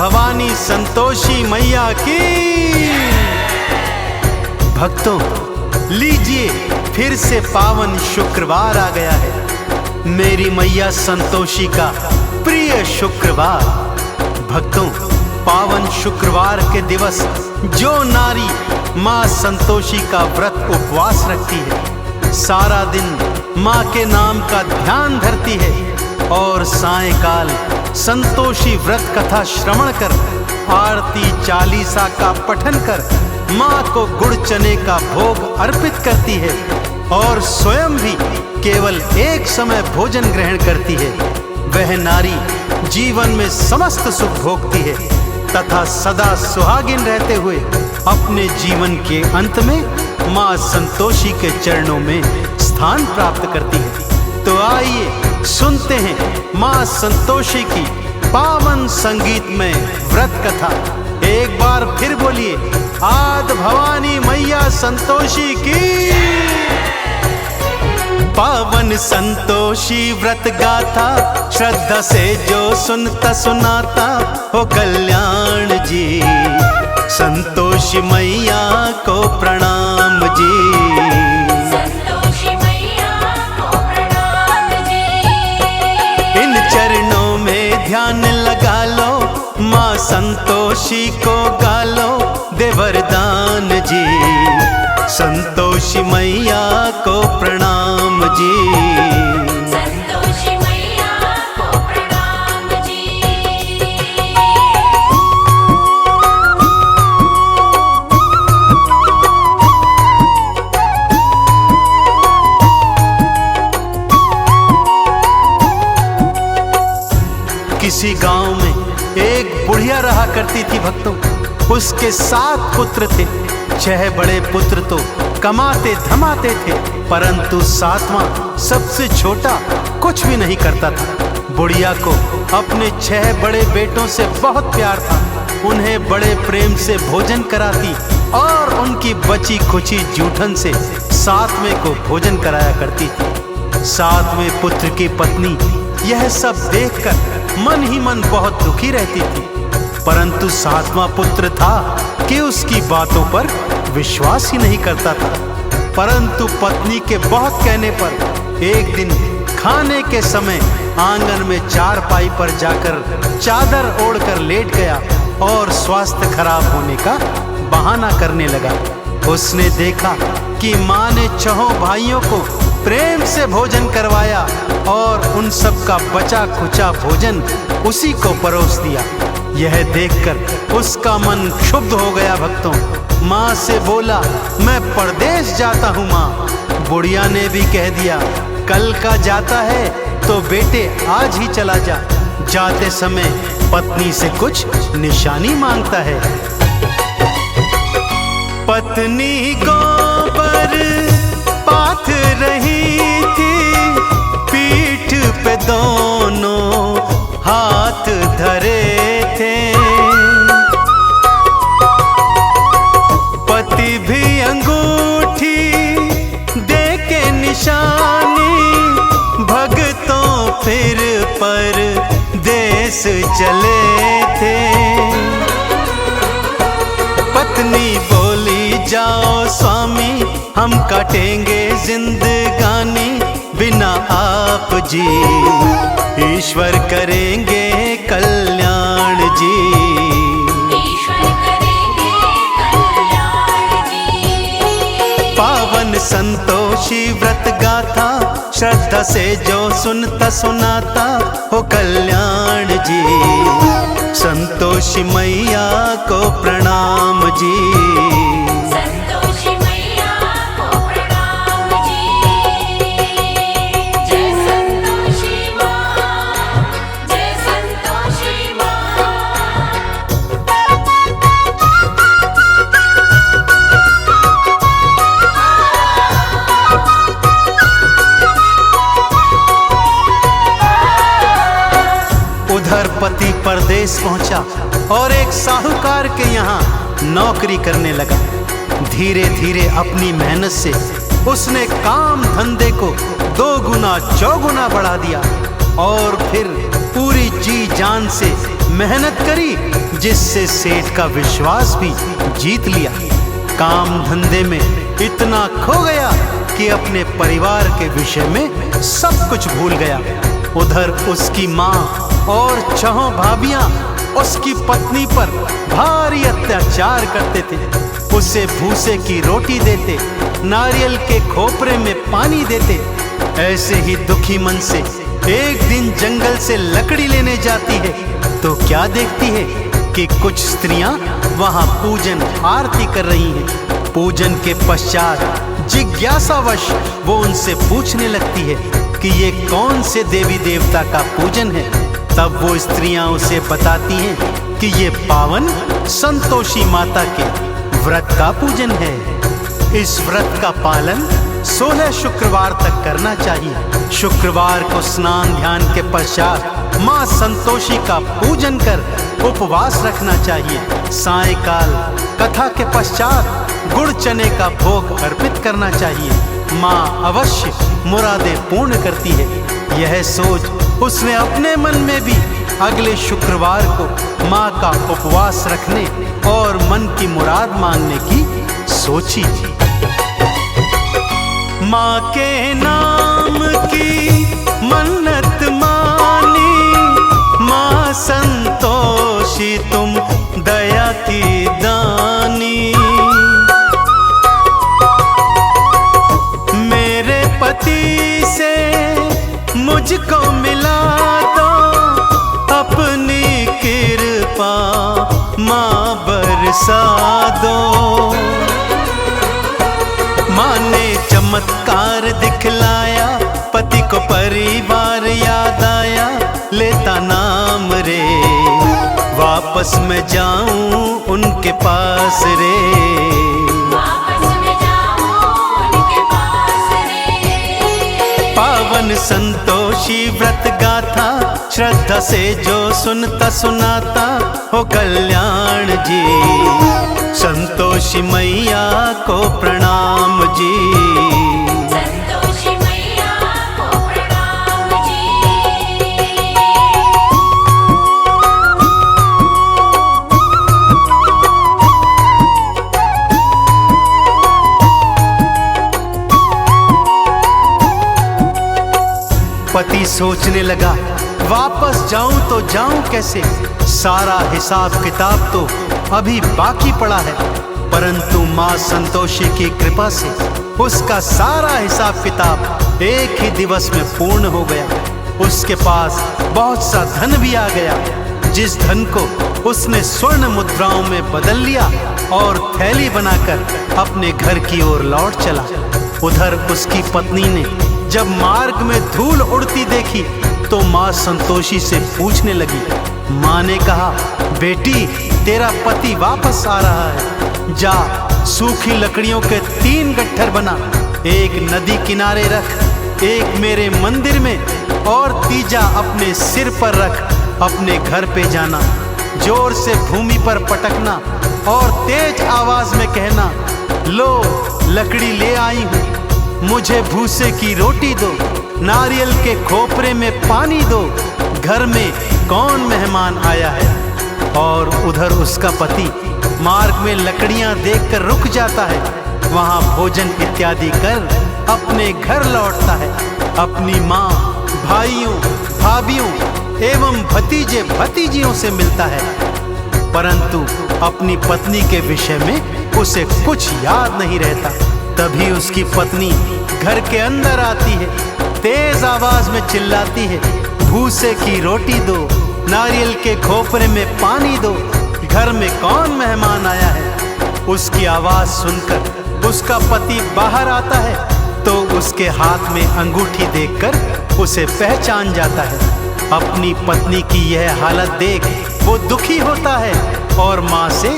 भवानी संतोषी मैया की। भक्तों, लीजिए फिर से पावन शुक्रवार आ गया है, मेरी मैया संतोषी का प्रिय शुक्रवार। भक्तों, पावन शुक्रवार के दिवस जो नारी माँ संतोषी का व्रत उपवास रखती है, सारा दिन माँ के नाम का ध्यान धरती है और सायंकाल संतोषी व्रत कथा श्रवण कर, आरती चालीसा का पठन कर माँ को गुड़ चने का भोग अर्पित करती है और स्वयं भी केवल एक समय भोजन ग्रहण करती है। वह नारी जीवन में समस्त सुख भोगती है तथा सदा सुहागिन रहते हुए अपने जीवन के अंत में माँ संतोषी के चरणों में स्थान प्राप्त करती है। तो आइए सुनते हैं माँ संतोषी की पावन संगीत में व्रत कथा। एक बार फिर बोलिए, आद भवानी मैया संतोषी की। पावन संतोषी व्रत गाथा, श्रद्धा से जो सुनता सुनाता हो कल्याण जी। संतोषी मैया को प्रणाम जी। संतोषी मैया को प्रणाम जी। इन चरणों में ध्यान लगा लो, माँ संतोषी को गालो दे वरदान जी। संतोषी मैया को प्रणाम जी। संतोषी मैया को प्रणाम जी। किसी गांव में एक बुढ़िया रहा करती थी भक्तों। उसके 7 पुत्र थे। 6 बड़े पुत्र तो कमाते धमाते थे, परंतु 7वां सबसे छोटा कुछ भी नहीं करता था। बुढ़िया को अपने 6 बड़े बेटों से बहुत प्यार था। उन्हें बड़े प्रेम से भोजन कराती और उनकी बची खुची जूठन से 7वें को भोजन कराया करती थी। 7वें पुत्र की पत्नी यह सब देखकर मन ही मन बहुत दुखी रहती थी, परंतु 7वां पुत्र था कि उसकी बातों पर विश्वास ही नहीं करता था। परंतु पत्नी के बहुत कहने पर एक दिन खाने के समय आंगन में चारपाई पर जाकर चादर ओढ़कर लेट गया और स्वास्थ्य खराब होने का बहाना करने लगा। उसने देखा कि माँ ने 6 भाइयों को प्रेम से भोजन करवाया और उन सब का बचा खुचा भोजन उसी को परोस दिया। यह देखकर उसका मन क्षुब्ध हो गया भक्तों। माँ से बोला, मैं परदेश जाता हूँ माँ। बुढ़िया ने भी कह दिया, कल का जाता है तो बेटे आज ही चला जा। जाते समय पत्नी से कुछ निशानी मांगता है। पत्नी गोबर पाथ रही थी, पीठ पे दोनों हाथ धरे थे। पति भी अंगूठी दे के निशानी, भगतों फिर पर देश चले थे। पत्नी बोली, जाओ स्वामी हम काटेंगे जिंदगानी, बिना आप जी ईश्वर करेंगे कल्याण जी। ईश्वर करेंगे कल्याण जी। पावन संतोषी व्रत गाथा, श्रद्धा से जो सुनता सुनाता हो कल्याण जी। संतोषी मैया को प्रणाम जी। संतोषी मैया को प्रणाम जी। जय संतोषी माँ, जय संतोषी माँ। उधर पति परदेश पहुंचा और एक साहूकार के यहाँ नौकरी करने लगा। धीरे धीरे अपनी मेहनत से उसने काम धंधे को 2 गुना 4 गुना बढ़ा दिया और फिर पूरी जी जान से मेहनत करी, जिससे सेठ का विश्वास भी जीत लिया। काम धंधे में इतना खो गया कि अपने परिवार के विषय में सब कुछ भूल गया। उधर उसकी माँ और 6 भाभियां उसकी पत्नी पर भारी अत्याचार करते थे। उसे भूसे की रोटी देते, नारियल के खोपरे में पानी देते। ऐसे ही दुखी मन से एक दिन जंगल से लकड़ी लेने जाती है तो क्या देखती है कि कुछ स्त्रियां वहां पूजन आरती कर रही हैं। पूजन के पश्चात जिज्ञासावश वो उनसे पूछने लगती है कि ये कौन से देवी देवता का पूजन है। तब वो स्त्रियां उसे बताती हैं कि ये पावन संतोषी माता के व्रत का पूजन है। इस व्रत का पालन 16 शुक्रवार तक करना चाहिए। शुक्रवार को स्नान ध्यान के पश्चात माँ संतोषी का पूजन कर उपवास रखना चाहिए। सायंकाल कथा के पश्चात गुड़ चने का भोग अर्पित करना चाहिए। माँ अवश्य मुरादें पूर्ण करती है। यह सोच उसने अपने मन में भी अगले शुक्रवार को माँ का उपवास रखने और मन की मुराद मांगने की सोची थी। माँ के नाम की मन्नत मानी, माँ संतोषी तुम दया की दानी। मेरे पति से मुझको मिला दो अपनी कृपा, माँ बरसा दो। माँ ने चमत्कार दिखलाया, पति को परिवार याद आया। लेता नाम रे, वापस मैं जाऊं उनके पास रे। पावन संतोषी व्रत गाथा, श्रद्धा से जो सुनता सुनाता हो कल्याण जी। संतोषी मैया को प्रणाम जी। संतोषी मैया को प्रणाम जी। पति सोचने लगा, वापस जाऊं तो जाऊं कैसे? सारा हिसाब किताब तो अभी बाकी पड़ा है। परंतु माँ संतोषी की कृपा से उसका सारा हिसाब किताब एक ही दिवस में पूर्ण हो गया। उसके पास बहुत सा धन भी आ गया, जिस धन को उसने स्वर्ण मुद्राओं में बदल लिया और थैली बनाकर अपने घर की ओर लौट चला। उधर उसकी पत्नी ने जब मार्ग में धूल उड़ती देखी तो माँ संतोषी से पूछने लगी। माँ ने कहा, बेटी तेरा पति वापस आ रहा है। जा सूखी लकड़ियों के 3 गट्ठर बना, एक नदी किनारे रख, एक मेरे मंदिर में और तीजा अपने सिर पर रख। अपने घर पे जाना, जोर से भूमि पर पटकना और तेज आवाज में कहना, लो लकड़ी ले आई हूँ, मुझे भूसे की रोटी दो, नारियल के खोपरे में पानी दो, घर में कौन मेहमान आया है। और उधर उसका पति मार्ग में लकड़ियां देखकर रुक जाता है, वहां भोजन इत्यादि कर अपने घर लौटता है। अपनी माँ, भाइयों, भाभियों एवं भतीजे भतीजियों से मिलता है, परंतु अपनी पत्नी के विषय में उसे कुछ याद नहीं रहता। तभी उसकी पत्नी घर के अंदर आती है, तेज आवाज में चिल्लाती है, भूसे की रोटी दो, नारियल के खोपरे में पानी दो, घर में कौन मेहमान आया है। उसकी आवाज सुनकर उसका पति बाहर आता है तो उसके हाथ में अंगूठी देखकर उसे पहचान जाता है। अपनी पत्नी की यह हालत देख वो दुखी होता है और माँ से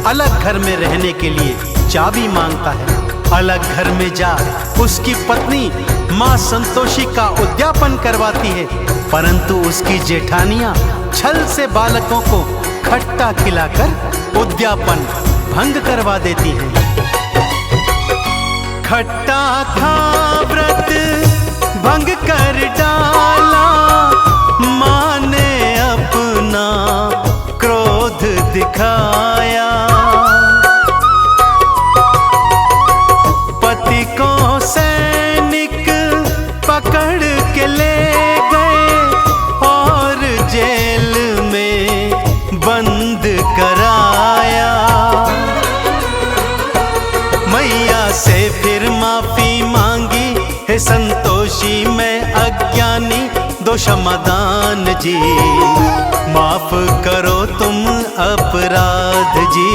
अलग घर में रहने के लिए चाबी मांगता है। अलग घर में जा उसकी पत्नी माँ संतोषी का उद्यापन करवाती है, परंतु उसकी जेठानियां छल से बालकों को खट्टा खिलाकर उद्यापन भंग करवा देती हैं। खट्टा था व्रत भंग कर डाला, माँ ने अपना दिखाया। पति को सैनिक पकड़ के ले गए और जेल में बंद कराया। मैया से फिर माफी मांगी, हे संतोषी मैं अज्ञानी दो क्षमादान जी, माफ करो तुम अपराध जी।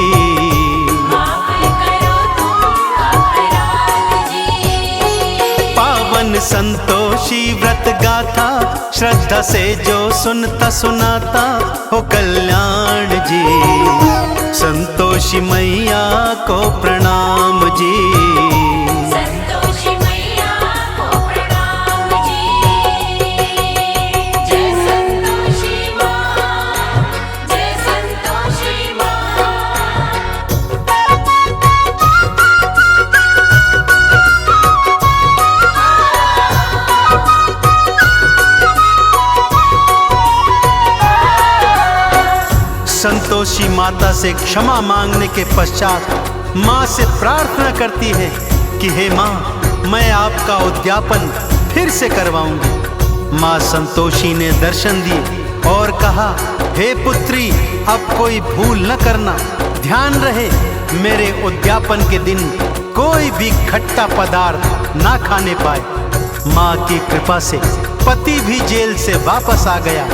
पावन संतोषी व्रत गाथा, श्रद्धा से जो सुनता सुनाता हो कल्याण जी। संतोषी मैया को प्रणाम जी। संतोषी माता से क्षमा मांगने के पश्चात माँ से प्रार्थना करती है कि हे माँ, मैं आपका उद्यापन फिर से करवाऊंगी। माँ संतोषी ने दर्शन दिए और कहा, हे पुत्री, अब कोई भूल न करना, ध्यान रहे मेरे उद्यापन के दिन कोई भी खट्टा पदार्थ ना खाने पाए। माँ की कृपा से पति भी जेल से वापस आ गया।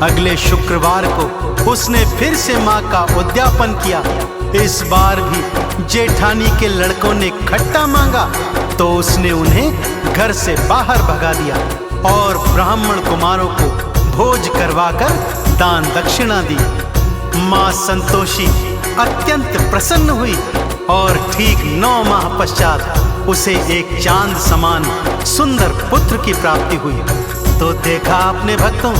अगले शुक्रवार को उसने फिर से माँ का उद्यापन किया। इस बार भी जेठानी के लड़कों ने खट्टा मांगा तो उसने उन्हें घर से बाहर भगा दिया और ब्राह्मण कुमारों को भोज करवाकर दान दक्षिणा दी। माँ संतोषी अत्यंत प्रसन्न हुई और ठीक 9 माह पश्चात उसे एक चांद समान सुंदर पुत्र की प्राप्ति हुई। तो देखा आपने भक्तों,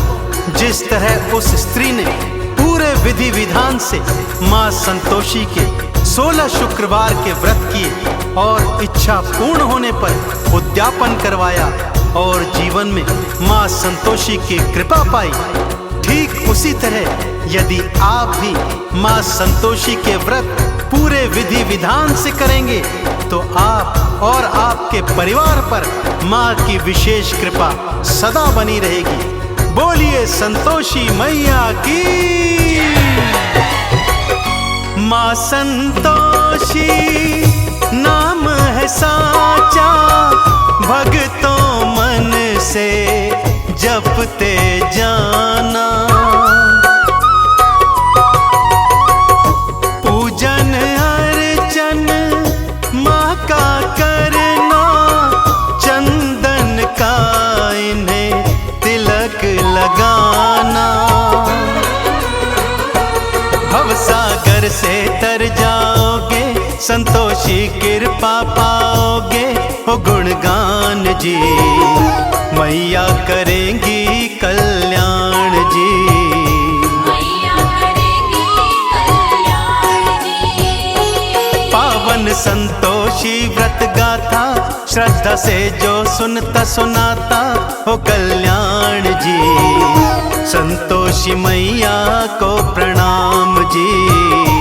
जिस तरह उस स्त्री ने पूरे विधि विधान से माँ संतोषी के 16 शुक्रवार के व्रत किए और इच्छा पूर्ण होने पर उद्यापन करवाया और जीवन में माँ संतोषी की कृपा पाई, ठीक उसी तरह यदि आप भी माँ संतोषी के व्रत पूरे विधि विधान से करेंगे तो आप और आपके परिवार पर माँ की विशेष कृपा सदा बनी रहेगी। बोलिए संतोषी मैया की। माँ संतोषी नाम है साचा, भक्तों मन से जपते जाना। पूजन अर्चन माँ का करना, चंदन का इन्हें तिलक लगाना। भवसागर से तर जाओगे, संतोषी कृपा पाओगे। हो गुणगान जी, मैया करेंगी कल्याण जी। मैया करेंगी कल्याण जी। पावन संतोषी व्रत गाथा, श्रद्धा से जो सुनता सुनाता हो कल्याण जी। संतोषी मैया को प्रणाम जी।